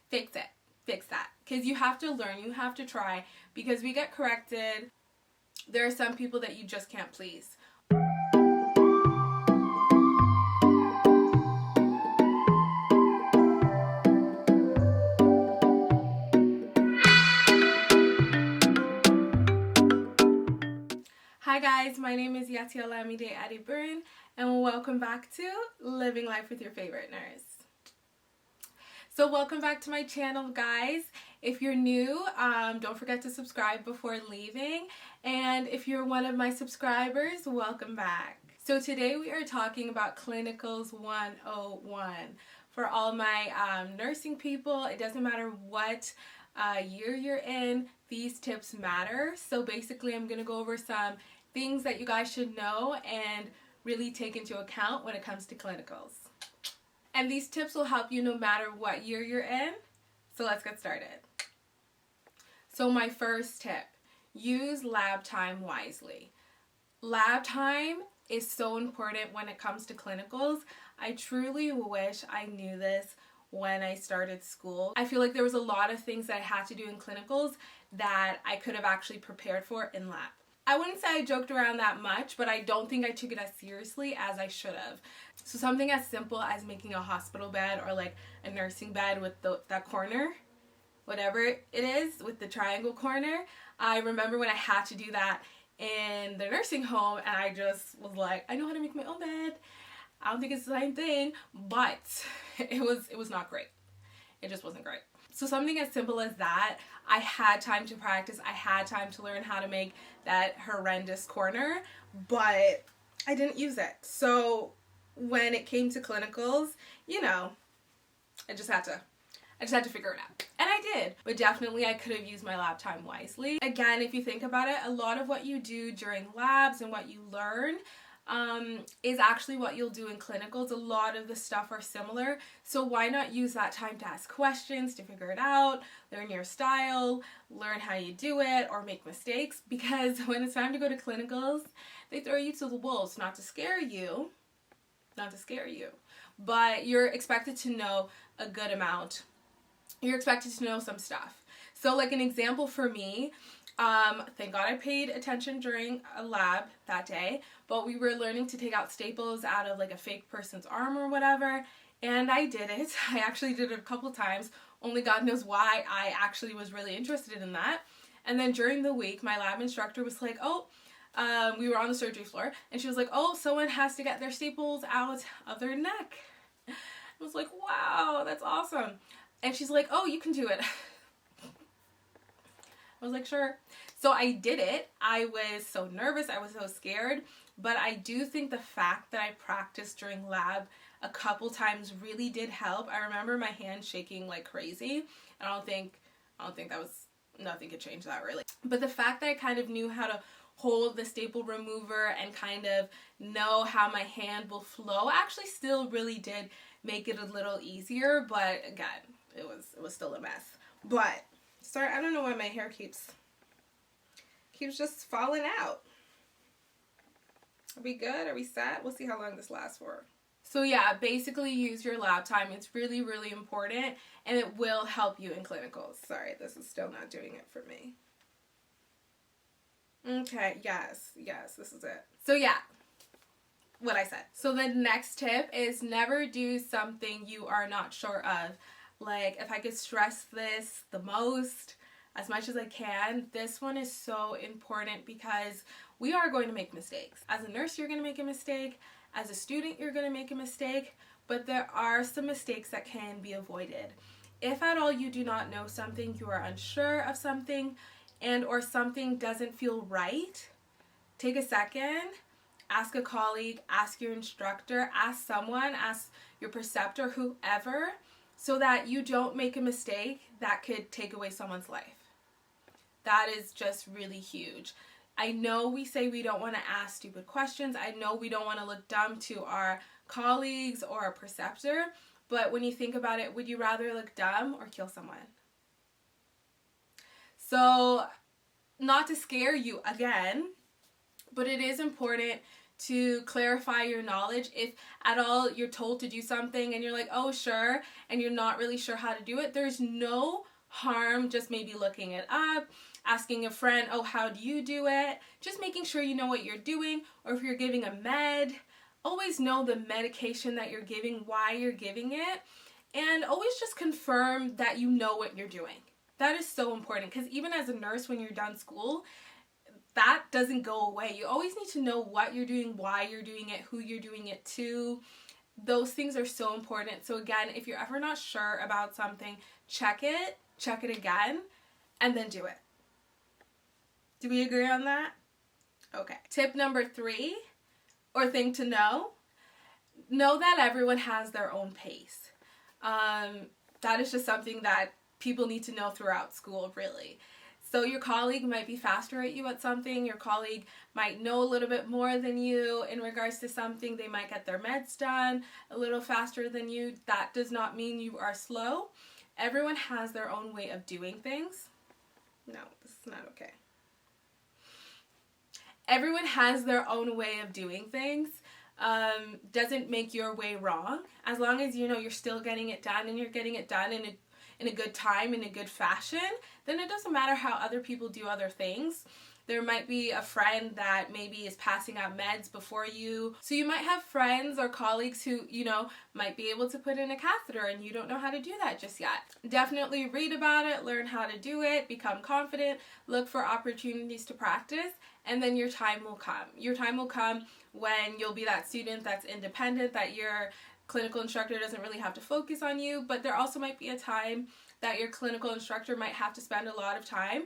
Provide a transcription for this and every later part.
fix it. Fix that. Because you have to learn, you have to try, because we get corrected. There are some people that you just can't please. Hi guys, my name is Yatia Lamide Adiburn, and welcome back to Living Life with Your Favorite Nurse. So welcome back to my channel, guys. If you're new, don't forget to subscribe before leaving, and if you're one of my subscribers, welcome back. So today we are talking about Clinicals 101. For all my nursing people, it doesn't matter what year you're in, these tips matter. So basically I'm going to go over some things that you guys should know and really take into account when it comes to clinicals. And these tips will help you no matter what year you're in. So let's get started. So my first tip, use lab time wisely. Lab time is so important when it comes to clinicals. I truly wish I knew this when I started school. I feel like there was a lot of things that I had to do in clinicals that I could have actually prepared for in lab. I wouldn't say I joked around that much, but I don't think I took it as seriously as I should have. So something as simple as making a hospital bed or like a nursing bed with that corner, whatever it is, with the triangle corner. I remember when I had to do that in the nursing home and I just was like, I know how to make my own bed. I don't think it's the same thing, but it was not great. It just wasn't great. So something as simple as that, I had time to practice. I had time to learn how to make that horrendous corner, but I didn't use it. So when it came to clinicals, you know, I just had to figure it out. And I did, but definitely I could have used my lab time wisely. Again, if you think about it, a lot of what you do during labs and what you learn is actually what you'll do in clinicals. A lot of the stuff are similar, so why not use that time to ask questions, to figure it out, learn your style, learn how you do it, or make mistakes, because when it's time to go to clinicals, they throw you to the wolves, not to scare you, but you're expected to know a good amount. You're expected to know some stuff. So like an example for me, thank God I paid attention during a lab that day, but we were learning to take out staples out of like a fake person's arm or whatever, and I did it. I actually did it a couple times. Only God knows why I actually was really interested in that. And then during the week, my lab instructor was like, we were on the surgery floor, and she was like, someone has to get their staples out of their neck. I was like, wow, that's awesome. And she's like, you can do it. I was like, sure. So I did it. I was so nervous. I was so scared. But I do think the fact that I practiced during lab a couple times really did help. I remember my hand shaking like crazy. I don't think that was, nothing could change that really. But the fact that I kind of knew how to hold the staple remover and kind of know how my hand will flow actually still really did make it a little easier. But again, it was still a mess. But sorry, I don't know why my hair keeps just falling out. Are we good? Are we set? We'll see how long this lasts for. So yeah, basically use your lab time. It's really, really important, and it will help you in clinicals. Sorry, this is still not doing it for me. Okay, yes, this is it. So yeah, what I said. So the next tip is never do something you are not sure of. Like, if I could stress this the most, as much as I can, this one is so important because we are going to make mistakes. As a nurse, you're going to make a mistake. As a student, you're going to make a mistake. But there are some mistakes that can be avoided. If at all you do not know something, you are unsure of something, and or something doesn't feel right, take a second, ask a colleague, ask your instructor, ask someone, ask your preceptor, whoever, so that you don't make a mistake that could take away someone's life. That is just really huge. I know we say we don't want to ask stupid questions. I know we don't want to look dumb to our colleagues or our preceptor, but when you think about it, would you rather look dumb or kill someone? So, not to scare you again, but it is important to clarify your knowledge. If at all you're told to do something and you're like, oh sure, and you're not really sure how to do it, there's no harm just maybe looking it up, asking a friend, oh, how do you do it? Just making sure you know what you're doing. Or if you're giving a med, always know the medication that you're giving, why you're giving it, and always just confirm that you know what you're doing. That is so important, because even as a nurse, when you're done school, that doesn't go away. You always need to know what you're doing, why you're doing it, who you're doing it to. Those things are so important. So again, if you're ever not sure about something, check it again, and then do it. Do we agree on that? Okay. Tip number 3, or thing to know that everyone has their own pace. That is just something that people need to know throughout school, really. So your colleague might be faster at you at something. Your colleague might know a little bit more than you in regards to something. They might get their meds done a little faster than you. That does not mean you are slow. Everyone has their own way of doing things. No, this is not okay. Everyone has their own way of doing things. Doesn't make your way wrong. As long as you know you're still getting it done, and you're getting it done in a good time, in a good fashion, then it doesn't matter how other people do other things. There might be a friend that maybe is passing out meds before you. So you might have friends or colleagues who, might be able to put in a catheter and you don't know how to do that just yet. Definitely read about it, learn how to do it, become confident, look for opportunities to practice, and then your time will come. Your time will come when you'll be that student that's independent, that your clinical instructor doesn't really have to focus on you, but there also might be a time that your clinical instructor might have to spend a lot of time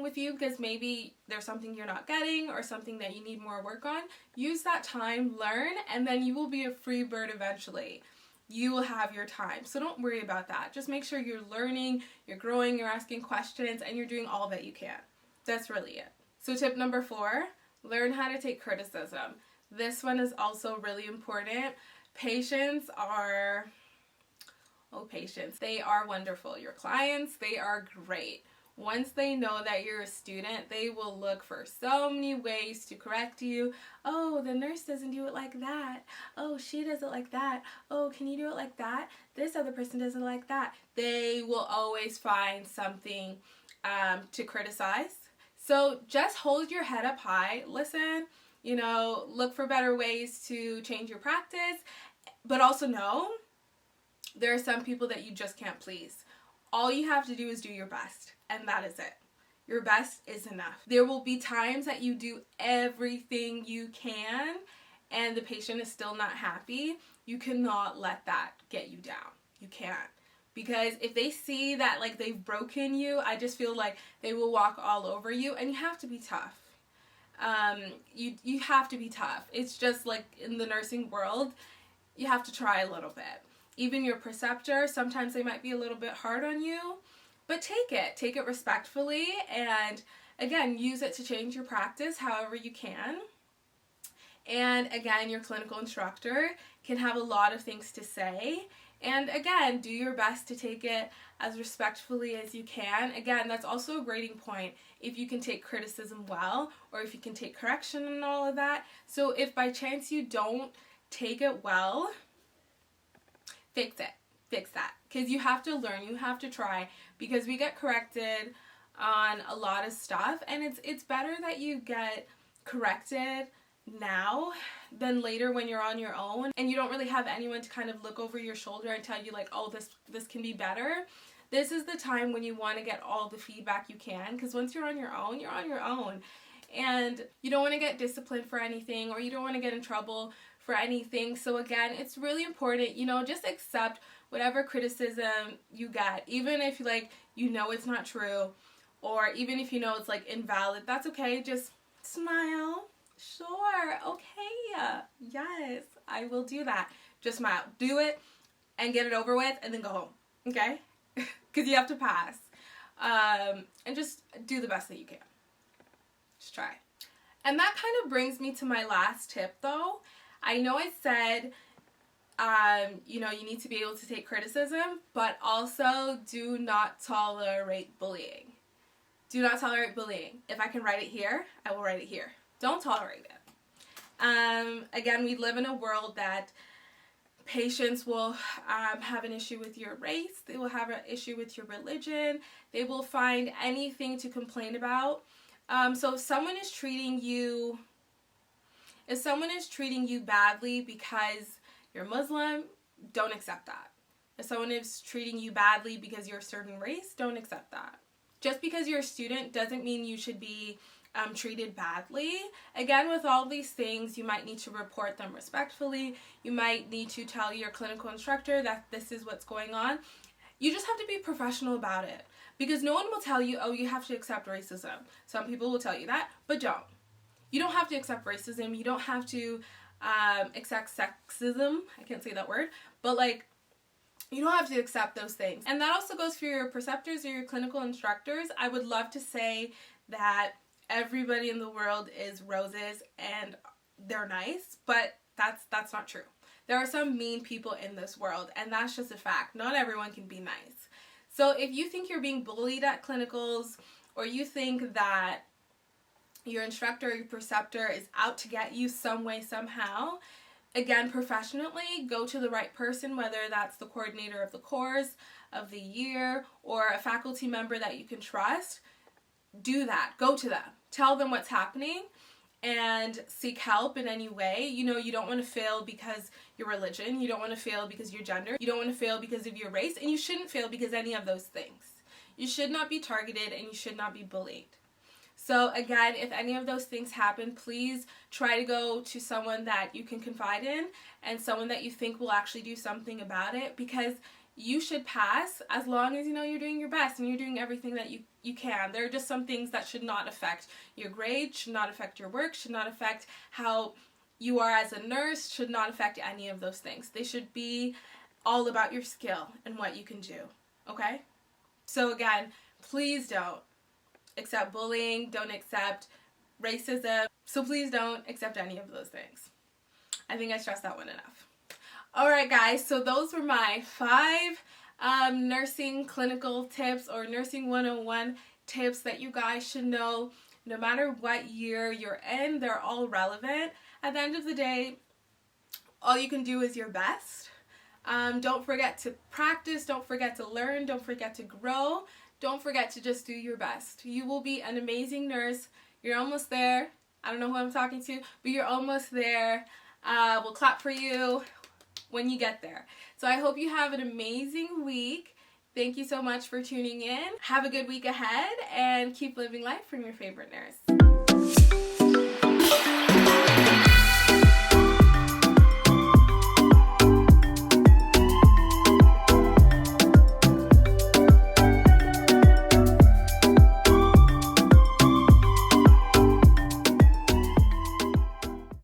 with you, because maybe there's something you're not getting or something that you need more work on. Use that time, learn, and then you will be a free bird eventually. You will have your time. So don't worry about that. Just make sure you're learning, you're growing, you're asking questions, and you're doing all that you can. That's really it. So tip number 4, learn how to take criticism. This one is also really important. Patients are wonderful. Your clients, they are great. Once they know that you're a student, they will look for so many ways to correct you. Oh, the nurse doesn't do it like that. Oh, she does it like that. Oh, can you do it like that? This other person does it like that. They will always find something to criticize. So just hold your head up high. Listen, look for better ways to change your practice, but also know there are some people that you just can't please. All you have to do is do your best, and that is it. Your best is enough. There will be times that you do everything you can and the patient is still not happy. You cannot let that get you down. You can't. Because if they see that they've broken you, I just feel like they will walk all over you, and you have to be tough. You have to be tough. It's just like in the nursing world, you have to try a little bit. Even your preceptor, sometimes they might be a little bit hard on you, but take it respectfully, and again, use it to change your practice however you can. And again, your clinical instructor can have a lot of things to say, and again, do your best to take it as respectfully as you can. Again, that's also a grading point, if you can take criticism well, or if you can take correction and all of that. So if by chance you don't take it well, fix that, because you have to learn, you have to try, because we get corrected on a lot of stuff, and it's better that you get corrected now than later when you're on your own and you don't really have anyone to kind of look over your shoulder and tell you oh, this can be better. This is the time when you want to get all the feedback you can, because once you're on your own, you're on your own, and you don't want to get disciplined for anything, or you don't want to get in trouble for anything. So again, it's really important, just accept whatever criticism you get, even if it's not true, or even if it's invalid. That's okay. Just smile. Sure, okay, yes, I will do that. Just smile, do it, and get it over with, and then go home, okay? Because you have to pass, and just do the best that you can. Just try. And that kind of brings me to my last tip, though. I know I said, you need to be able to take criticism, but also do not tolerate bullying. Do not tolerate bullying. If I can write it here, I will write it here. Don't tolerate it. Again, we live in a world that patients will have an issue with your race, they will have an issue with your religion, they will find anything to complain about. So if someone is treating you badly because you're Muslim, don't accept that. If someone is treating you badly because you're a certain race, don't accept that. Just because you're a student doesn't mean you should be treated badly. Again, with all these things, you might need to report them respectfully. You might need to tell your clinical instructor that this is what's going on. You just have to be professional about it, because no one will tell you, oh, you have to accept racism. Some people will tell you that, but don't. You don't have to accept racism. You don't have to accept sexism. I can't say that word, but like, you don't have to accept those things. And that also goes for your preceptors or your clinical instructors. I would love to say that everybody in the world is roses and they're nice, but that's not true. There are some mean people in this world, and that's just a fact. Not everyone can be nice. So if you think you're being bullied at clinicals, or you think that your instructor or your preceptor is out to get you some way, somehow, again, professionally, go to the right person, whether that's the coordinator of the course, of the year, or a faculty member that you can trust. Do that. Go to them. Tell them what's happening and seek help in any way. You know, you don't want to fail because your religion. You don't want to fail because your gender. You don't want to fail because of your race. And you shouldn't fail because any of those things. You should not be targeted and you should not be bullied. So again, if any of those things happen, please try to go to someone that you can confide in and someone that you think will actually do something about it, because you should pass as long as you know you're doing your best and you're doing everything that you can. There are just some things that should not affect your grade, should not affect your work, should not affect how you are as a nurse, should not affect any of those things. They should be all about your skill and what you can do, okay? So again, please don't accept bullying, don't accept racism, so please don't accept any of those things. I think I stressed that one enough. Alright guys, so those were my 5 nursing clinical tips, or nursing 101 tips that you guys should know no matter what year you're in. They're all relevant. At the end of the day, all you can do is your best. Don't forget to practice, don't forget to learn, don't forget to grow. Don't forget to just do your best. You will be an amazing nurse. You're almost there. I don't know who I'm talking to, but you're almost there. We'll clap for you when you get there. So I hope you have an amazing week. Thank you so much for tuning in. Have a good week ahead and keep living life from your favorite nurse.